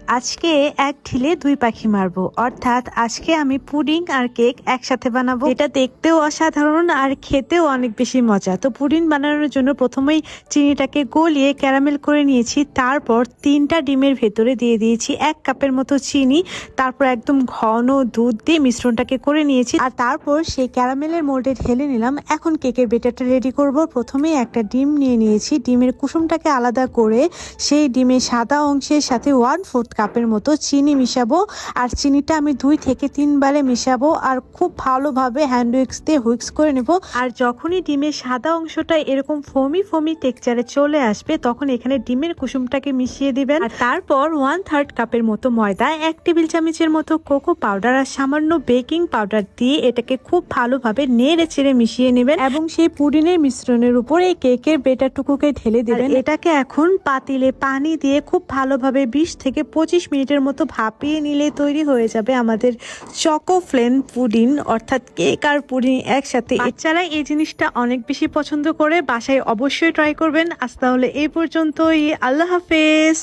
আজকে এক ঢিলে দুই পাখি মারবো, অর্থাৎ আজকে আমি পুডিং আর কেক একসাথে বানাবো। এটা দেখতেও অসাধারণ আর খেতেও অনেক বেশি মজা। তো পুডিং বানানোর জন্য প্রথমেই চিনিটাকে গলিয়ে ক্যারামেল করে নিয়েছি, তারপর 3টা ডিমের ভেতরে দিয়ে দিয়েছি 1 কাপের মতো চিনি, তারপর একদম ঘন দুধ দিয়ে মিশ্রণটাকে করে নিয়েছি আর তারপর সেই ক্যারামেলের মোল্ডে ঢেলে নিলাম। এখন কেকের বেটারটা রেডি করব। প্রথমেই একটা ডিম নিয়ে নিয়েছি, ডিমের কুসুমটাকে আলাদা করে সেই ডিমের সাদা অংশের সাথে 1/4 কাপের মতো চিনি মিশাবো। আর চিনিটা আমি 2 থেকে 3 বারে মিশাবো আর খুব ভালোভাবে হ্যান্ড উইক্স দিয়ে হুইক্স করে নেব। আর যখনই ডিমের সাদা অংশটা এরকম ফোমি ফোমি টেক্সচারে চলে আসবে, তখন এখানে ডিমের কুসুমটাকে মিশিয়ে দিবেন। আর তারপর 1/3 কাপের মতো ময়দা, 1 টেবিল চামচের মতো কোকো পাউডার আর সামান্য বেকিং পাউডার দিয়ে এটাকে খুব ভালোভাবে নেড়ে চেড়ে মিশিয়ে নেবেন এবং সেই পুডিংয়ের মিশ্রণের উপর এই কেকের বেটারটুকুকে ঢেলে দিবেন। এটাকে এখন পাতিলে পানি দিয়ে খুব ভালোভাবে 20 থেকে 25 মিনিটের মতো ভাপিয়ে নিলে তৈরি হয়ে যাবে আমাদের চকো ফ্লেন পুডিং, অর্থাৎ কেক আর পুডিং একসাথে। বাচ্চারা এই জিনিসটা অনেক বেশি পছন্দ করে, বাসায় অবশ্যই ট্রাই করবেন। আজ তাহলে এই পর্যন্তই, আল্লাহ হাফেজ।